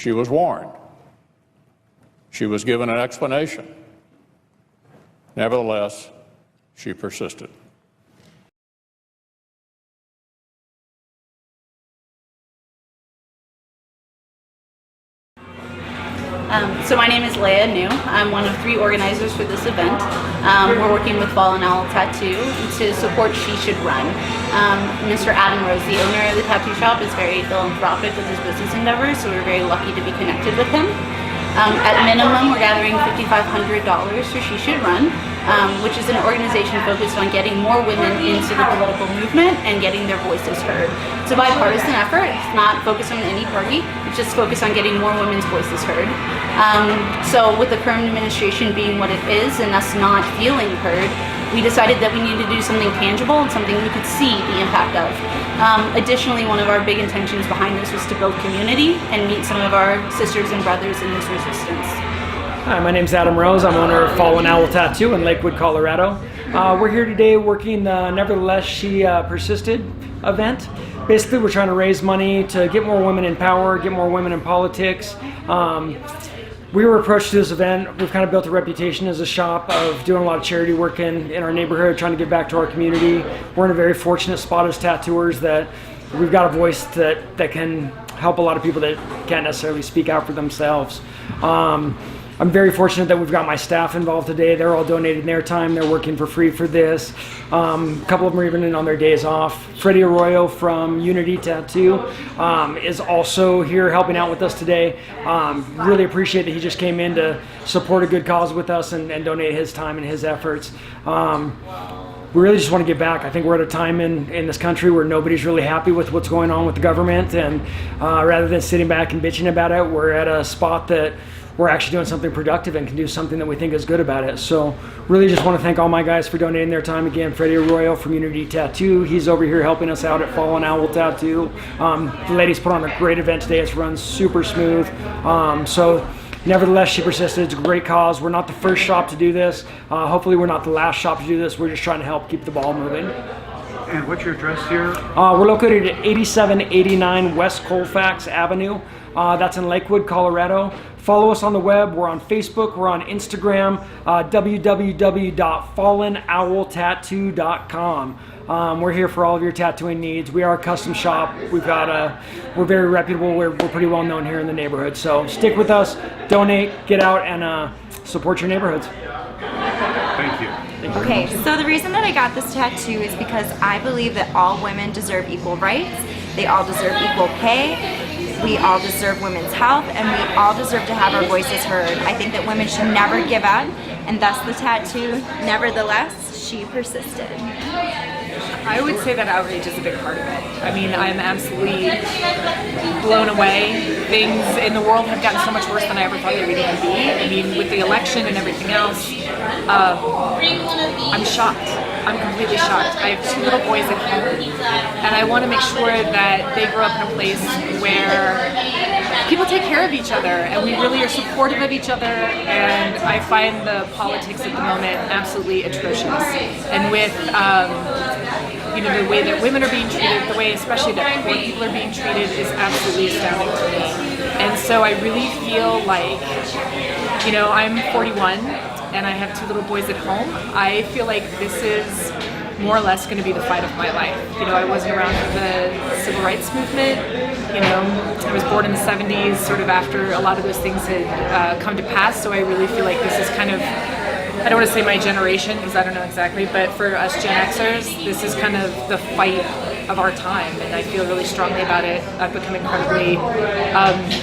She was warned. She was given an explanation. Nevertheless, she persisted. So my name is Leah New. I'm one of 3 organizers for this event. We're working with Fallen Owl Tattoo to support She Should Run. Mr. Adam Rose, the owner of the tattoo shop, is very philanthropic with his business endeavors, so we're very lucky to be connected with him. At minimum, we're gathering $5,500 for She Should Run, which is an organization focused on getting more women into the political movement and getting their voices heard. It's a bipartisan effort. It's not focused on any party. It's just focused on getting more women's voices heard. So with the current administration being what it is and us not feeling heard, we decided that we needed to do something tangible and something we could see the impact of. Additionally, one of our big intentions behind this was to build community and meet some of our sisters and brothers in this resistance. Hi, my name's Adam Rose. I'm owner of Fallen Owl Tattoo in Lakewood, Colorado. We're here today working the Nevertheless She Persisted event. Basically, we're trying to raise money to get more women in power, get more women in politics. We were approached to this event. We've kind of built a reputation as a shop of doing a lot of charity work in our neighborhood, trying to give back to our community. We're in a very fortunate spot as tattooers that we've got a voice that can help a lot of people that can't necessarily speak out for themselves. I'm very fortunate that we've got my staff involved today. They're all donating their time. They're working for free for this. A couple of them are even in on their days off. Freddie Arroyo from Unity Tattoo is also here helping out with us today. Really appreciate that he just came in to support a good cause with us and donate his time and his efforts. We really just want to give back. I think we're at a time in this country where nobody's really happy with what's going on with the government, and rather than sitting back and bitching about it, we're at a spot that we're actually doing something productive and can do something that we think is good about it. So really just want to thank all my guys for donating their time. Again, Freddie Arroyo from Unity Tattoo. He's over here helping us out at Fallen Owl Tattoo. The ladies put on a great event today. It's run super smooth. So Nevertheless, She Persisted. It's a great cause. We're not the first shop to do this. Hopefully we're not the last shop to do this. We're just trying to help keep the ball moving. And what's your address here? We're located at 8789 West Colfax Avenue. That's in Lakewood, Colorado. Follow us on the web. We're on Facebook. We're on Instagram. www.fallenowltattoo.com. We're here for all of your tattooing needs. We are a custom shop. We're very reputable. We're pretty well known here in the neighborhood. So stick with us, donate, get out, and support your neighborhoods. Thank you. Okay, so the reason that I got this tattoo is because I believe that all women deserve equal rights. They all deserve equal pay. We all deserve women's health, and we all deserve to have our voices heard. I think that women should never give up, and thus the tattoo, Nevertheless, She Persisted. I would say that outrage is a big part of it. I mean, I'm absolutely blown away. Things in the world have gotten so much worse than I ever thought they would even be. I mean, with the election and everything else, I'm shocked. I'm completely shocked. I have 2 little boys at home, and I want to make sure that they grow up in a place where people take care of each other, and we really are supportive of each other. And I find the politics at the moment absolutely atrocious. And with the way that women are being treated, the way especially that poor people are being treated is absolutely astounding to me. And so I really feel like, I'm 41 and I have 2 little boys at home. I feel like this is more or less going to be the fight of my life. I wasn't around for the civil rights movement. I was born in the 70s, sort of after a lot of those things had come to pass. So I really feel like this is kind of, I don't want to say my generation because I don't know exactly, but for us Gen Xers, this is kind of the fight of our time, and I feel really strongly about it. I've become incredibly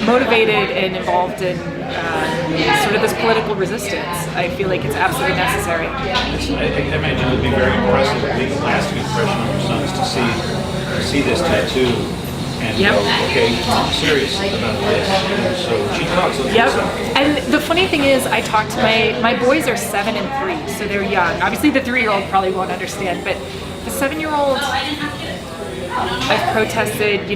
motivated and involved in sort of this political resistance. I feel like it's absolutely necessary. I imagine it would be very impressive, a big lasting impression on your sons to see this tattoo and go, okay, I'm serious about this. And so she talks a little bit. And the funny thing is, I talk to my boys are 7 and 3, so they're young. Obviously the 3-year-old probably won't understand, but the 7-year-old, I've protested,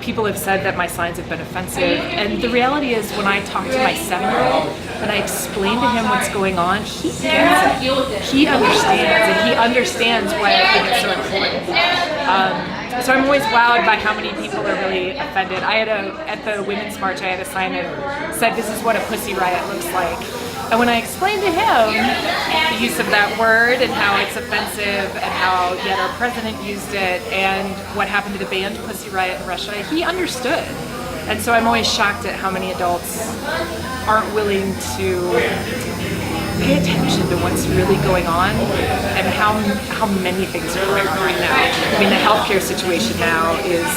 people have said that my signs have been offensive, and the reality is when I talk to my 7-year-old and I explain to him what's going on, he gets it. He understands, and he understands why I think it's so important. So I'm always wowed by how many people are really offended. At the Women's March, I had a sign that said, "This is what a pussy riot looks like." And when I explained to him the use of that word and how it's offensive and how yet our president used it and what happened to the band Pussy Riot in Russia, he understood. And so I'm always shocked at how many adults aren't willing to pay attention to what's really going on and how many things are going on right now. I mean, the healthcare situation now is,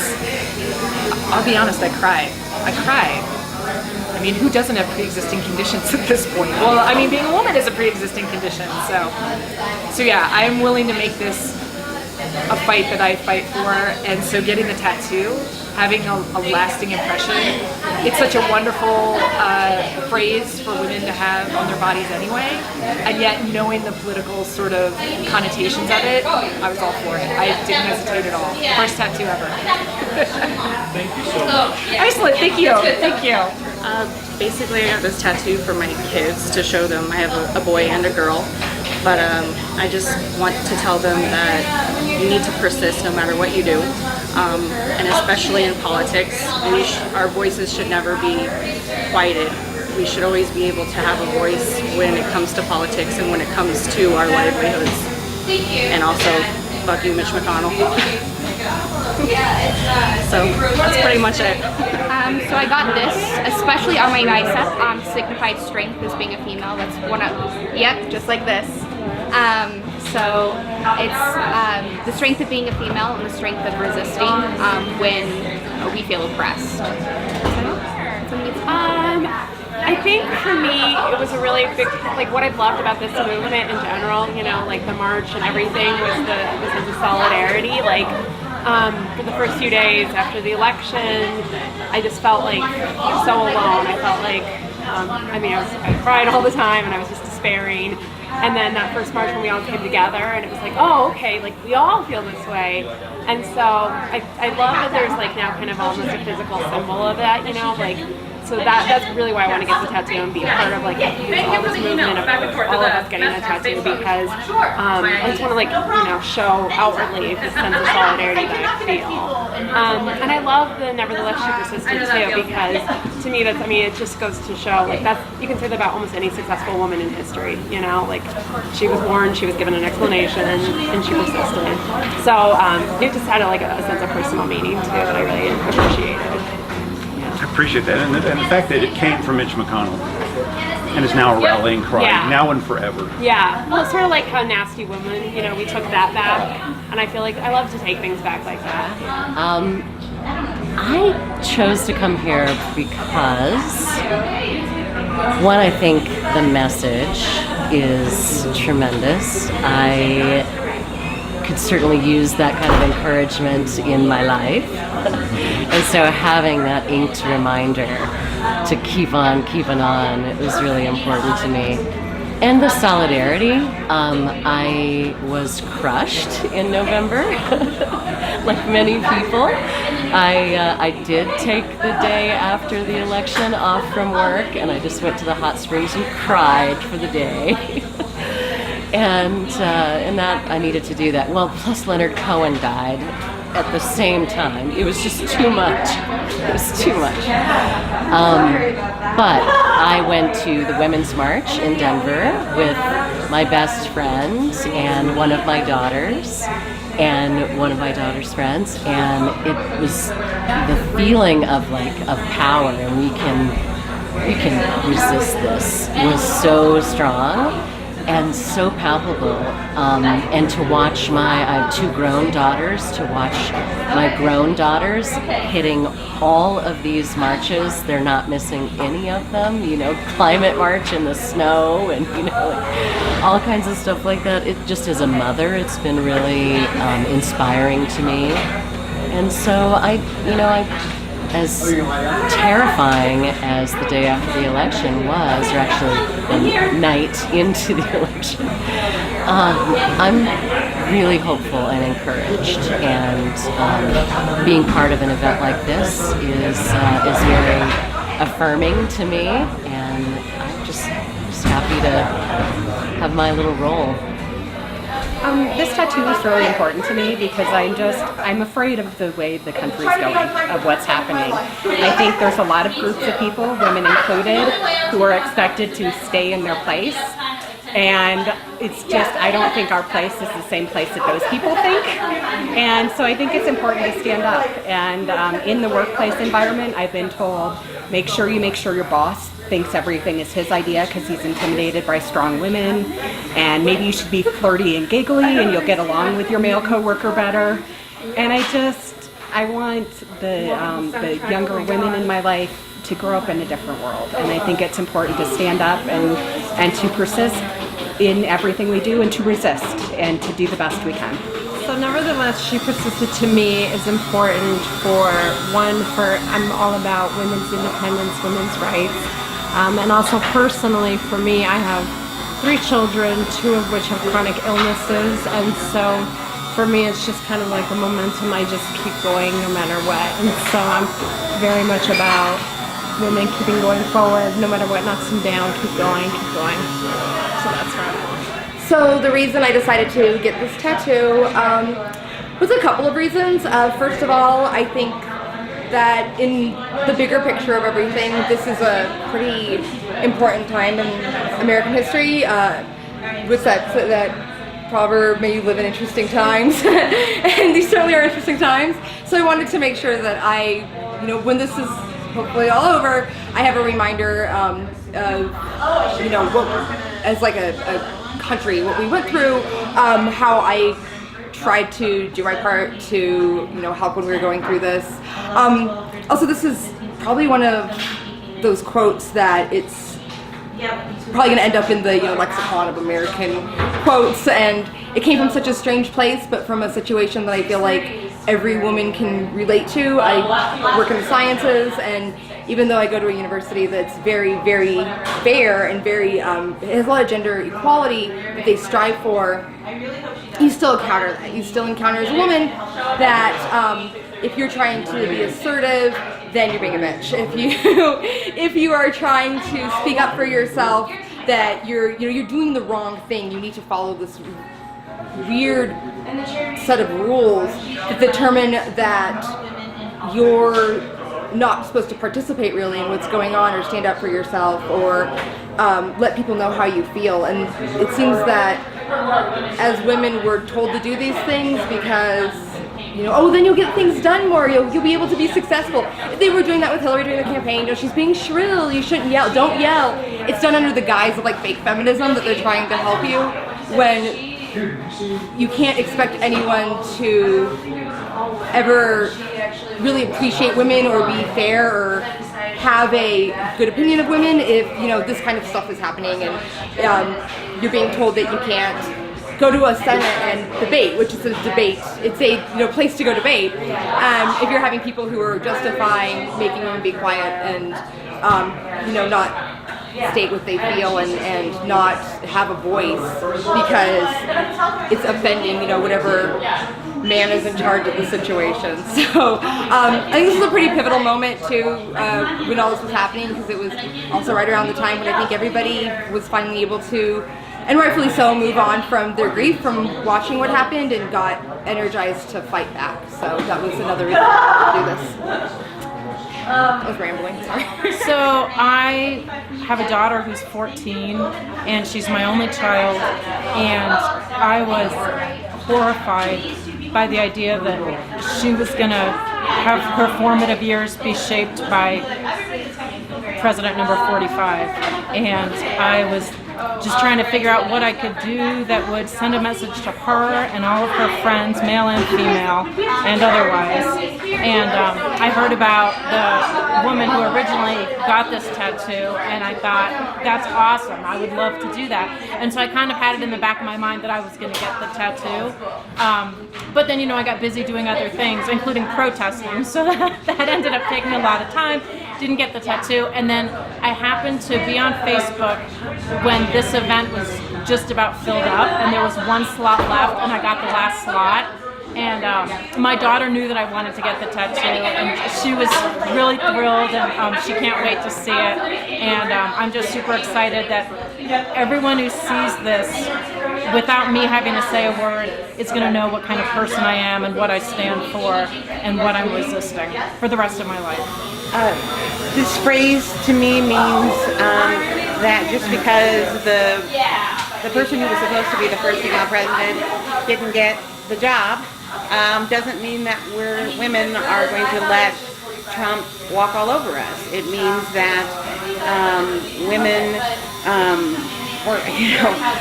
I'll be honest, I cried. I mean, who doesn't have pre-existing conditions at this point? Well, I mean, being a woman is a pre-existing condition. So yeah, I'm willing to make this a fight that I fight for. And so getting the tattoo, having a lasting impression, it's such a wonderful phrase for women to have on their bodies anyway. And yet knowing the political sort of connotations of it, I was all for it. I didn't hesitate at all. First tattoo ever. Thank you so much. Excellent, thank you. Basically, I got this tattoo for my kids to show them. I have a boy and a girl, but I just want to tell them that you need to persist no matter what you do, and especially in politics, our voices should never be quieted. We should always be able to have a voice when it comes to politics and when it comes to our livelihoods. And also, fuck you, Mitch McConnell. So that's pretty much it. So I got this, especially on my bicep, signified strength as being a female. That's one of, yep, just like this. So it's the strength of being a female and the strength of resisting when we feel oppressed. I think for me, it was a really big, like what I've loved about this movement in general, you know, like the march and everything was the sense of solidarity. Like for the first few days after the election, I just felt like so alone. I felt like, I cried all the time and I was just despairing. And then that first march when we all came together and it was like, oh, okay, like we all feel this way. And so I love that there's like now kind of almost a physical symbol of that, you know, like, so that's really why I want to get the tattoo and be part of like all this movement of all of us getting a tattoo, because I just want to like, you know, show outwardly this sense of solidarity that I feel. And I love the nevertheless she persisted too, because to me that's, I mean, it just goes to show like that's, you can say that about almost any successful woman in history, you know, like she was born, she was given an explanation, and she persisted. So it just had like a sense of personal meaning too that I really appreciated. I appreciate that, and the fact that it came from Mitch McConnell and is now a rallying cry, now and forever. Yeah, well, it's sort of like how Nasty Woman, you know, we took that back, and I feel like I love to take things back like that. I chose to come here because, one, I think the message is tremendous. I could certainly use that kind of encouragement in my life. And so having that inked reminder to keep on keeping on, it was really important to me. And the solidarity, I was crushed in November, like many people. I did take the day after the election off from work, and I just went to the hot springs and cried for the day. And that I needed to do that. Well, plus Leonard Cohen died at the same time. It was just too much. It was too much. But I went to the Women's March in Denver with my best friend and one of my daughters and one of my daughter's friends, and it was the feeling of power, and we can resist this, was so strong and so palpable, and to watch I have two grown daughters, to watch my grown daughters hitting all of these marches, they're not missing any of them, you know, climate march in the snow, and you know, like, all kinds of stuff like that. It just, as a mother, it's been really inspiring to me. And so as terrifying as the day after the election was, or actually the night into the election, I'm really hopeful and encouraged, and being part of an event like this is very affirming to me, and I'm just happy to have my little role. This tattoo is really important to me because I'm afraid of the way the country's going, of what's happening. I think there's a lot of groups of people, women included, who are expected to stay in their place. And it's just, I don't think our place is the same place that those people think. And so I think it's important to stand up. And in the workplace environment, I've been told, make sure your boss thinks everything is his idea because he's intimidated by strong women. And maybe you should be flirty and giggly and you'll get along with your male coworker better. And I want the younger women in my life to grow up in a different world. And I think it's important to stand up and to persist in everything we do and to resist and to do the best we can. So nevertheless, She Persisted to me is important I'm all about women's independence, women's rights. And also personally for me, I have 3 children, 2 of which have chronic illnesses. And so for me, it's just kind of like a momentum. I just keep going no matter what. And so I'm very much about women keeping going forward, no matter what knocks them down, keep going, keep going. So that's right. So the reason I decided to get this tattoo was a couple of reasons. First of all, I think that in the bigger picture of everything, this is a pretty important time in American history. What's that proverb, may you live in interesting times, and these certainly are interesting times. So I wanted to make sure that when this is hopefully all over, I have a reminder of, as like a country, what we went through, how I tried to do my part to, help when we were going through this. Also, this is probably one of those quotes that it's probably going to end up in the lexicon of American quotes, and it came from such a strange place, but from a situation that I feel like every woman can relate to. I work in the sciences, and even though I go to a university that's very, very fair and very has a lot of gender equality that they strive for, you still encounter that. You still encounter as a woman that if you're trying to be assertive, then you're being a bitch. If you are trying to speak up for yourself, that you're doing the wrong thing. You need to follow this weird set of rules that determine that you're not supposed to participate really in what's going on or stand up for yourself or let people know how you feel. And it seems that as women we're told to do these things because then you'll get things done more, you'll be able to be successful. If they were doing that with Hillary during the campaign, she's being shrill, you shouldn't yell, don't yell. It's done under the guise of fake feminism that they're trying to help you, when you can't expect anyone to ever really appreciate women or be fair or have a good opinion of women if this kind of stuff is happening and you're being told that you can't go to a senate and debate, which is a debate. It's a place to go debate. If you're having people who are justifying making women be quiet and not state what they feel and not have a voice because it's offending whatever man is in charge of the situation. So I think this is a pretty pivotal moment too when all this was happening, because it was also right around the time when I think everybody was finally able to, and rightfully so, move on from their grief from watching what happened and got energized to fight back. So that was another reason to do this. I was rambling, sorry. So I have a daughter who's 14 and she's my only child, and I was horrified by the idea that she was going to have her formative years be shaped by President number 45, and I was just trying to figure out what I could do that would send a message to her and all of her friends, male and female, and otherwise. And I heard about the woman who originally got this tattoo, and I thought, that's awesome, I would love to do that. And so I kind of had it in the back of my mind that I was going to get the tattoo. But then, I got busy doing other things, including protesting, so that ended up taking a lot of time. Didn't get the tattoo, and then I happened to be on Facebook when this event was just about filled up, and there was one slot left, and I got the last slot. And my daughter knew that I wanted to get the tattoo, and she was really thrilled, and she can't wait to see it. And I'm just super excited that everyone who sees this without me having to say a word, it's going to know what kind of person I am and what I stand for and what I'm resisting for the rest of my life. This phrase to me means that just because the person who was supposed to be the first female president didn't get the job, doesn't mean that women are going to let Trump walk all over us. It means that women,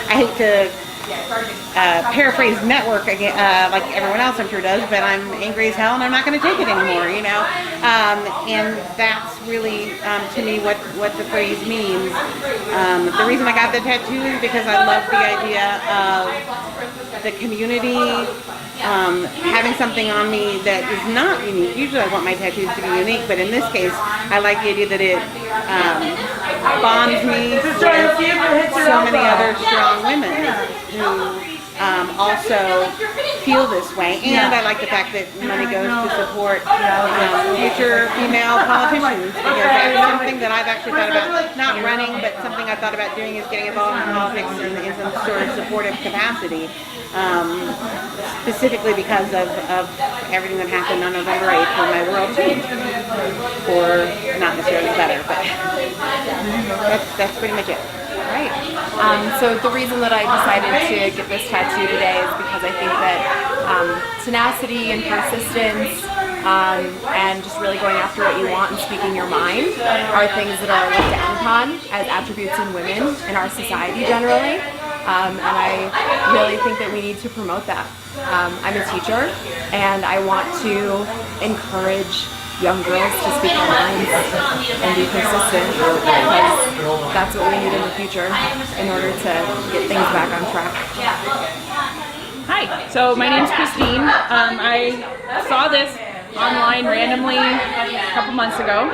I hate to paraphrase network again, like everyone else I'm sure does, but I'm angry as hell and I'm not going to take it anymore, and that's really to me what the phrase means. The reason I got the tattoo is because I love the idea of the community having something on me that is not unique. Usually I want my tattoos to be unique, but in this case I like the idea that it bonds me with so many other strong women who also feel this way, and I like the fact that money goes to support future female politicians, because that's something that I've actually thought about, not running, but something I've thought about doing is getting involved in politics in some sort of supportive capacity, specifically because of everything that happened on November 8th when my world changed, or not necessarily better, but that's pretty much it. Right. So the reason that I decided to get this tattoo today is because I think that tenacity and persistence and just really going after what you want and speaking your mind are things that are looked down upon as attributes in women in our society generally. And I really think that we need to promote that. I'm a teacher and I want to encourage young girls to speak their minds and be persistent, because that's what we need in the future in order to get things back on track. Hi, so my name's Christine. I saw this online randomly a couple months ago.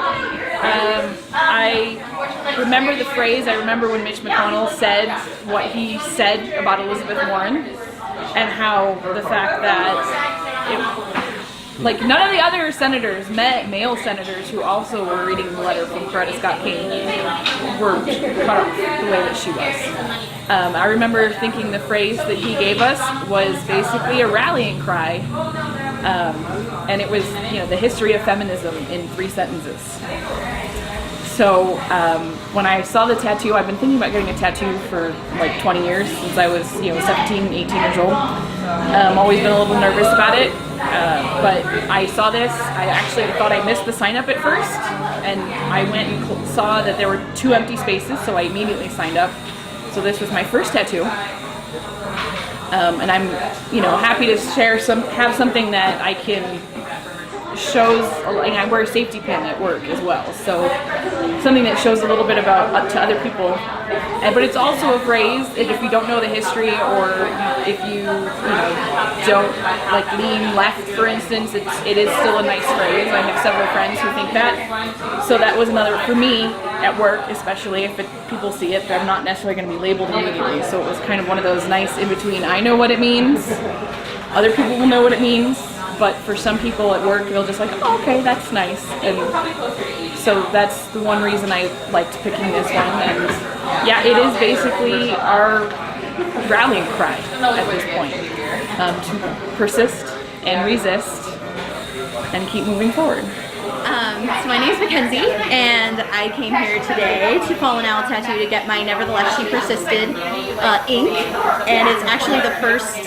I remember the phrase, I remember when Mitch McConnell said what he said about Elizabeth Warren, and how the fact that like none of the other senators, male senators who also were reading the letter from Coretta Scott King, were cut off the way that she was. I remember thinking the phrase that he gave us was basically a rallying cry, and it was, the history of feminism in 3 sentences. So when I saw the tattoo, I've been thinking about getting a tattoo for like 20 years, since I was 17, 18 years old. Always been a little nervous about it, but I saw this. I actually thought I missed the sign up at first, and I went and saw that there were 2 empty spaces, so I immediately signed up. So this was my first tattoo, and I'm happy to have something that I can shows, like I wear a safety pin at work as well, so something that shows a little bit about to other people. But it's also a phrase that if you don't know the history, or if you don't like lean left, for instance, it is still a nice phrase. I have several friends who think that, so that was another for me at work, especially if people see it, I'm not necessarily going to be labeled immediately. So it was kind of one of those nice in between. I know what it means, other people will know what it means. But for some people at work, they'll just like, oh, okay, that's nice. And so that's the one reason I liked picking this one. And yeah, it is basically our rallying cry at this point, to persist and resist and keep moving forward. So my name is Mackenzie, and I came here today to Fallen Owl Tattoo to get my Nevertheless She Persisted ink, and it's actually the first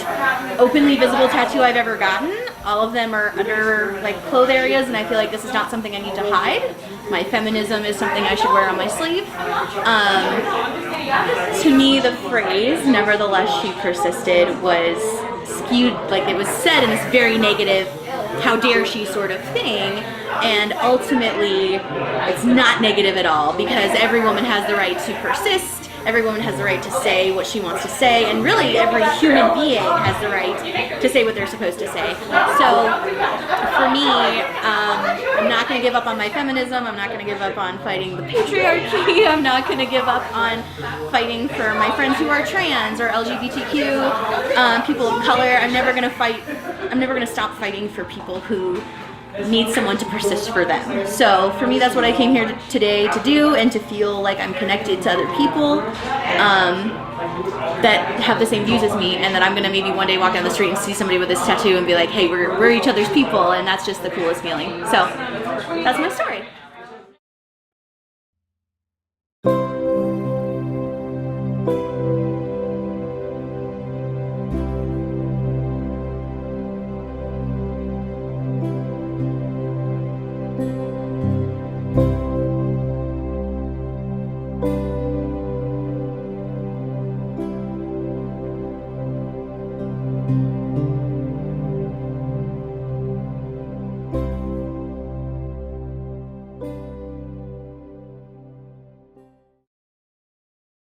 openly visible tattoo I've ever gotten. All of them are under like clothes areas, and I feel like this is not something I need to hide. My feminism is something I should wear on my sleeve. To me, the phrase "Nevertheless She Persisted" was skewed, like it was said in this very negative, how dare she sort of thing, and ultimately it's not negative at all, because every woman has the right to persist, every woman has the right to say what she wants to say, and really every human being has the right to say what they're supposed to say. So for me, I'm not going to give up on my feminism, I'm not going to give up on fighting the patriarchy, I'm not going to give up on fighting for my friends who are trans or LGBTQ, people of color. I'm never going to stop fighting for people who need someone to persist for them. So for me, that's what I came here today to do, and to feel like I'm connected to other people that have the same views as me, and that I'm gonna maybe one day walk down the street and see somebody with this tattoo and be like, hey, we're each other's people, and that's just the coolest feeling. So that's my story. Thank you.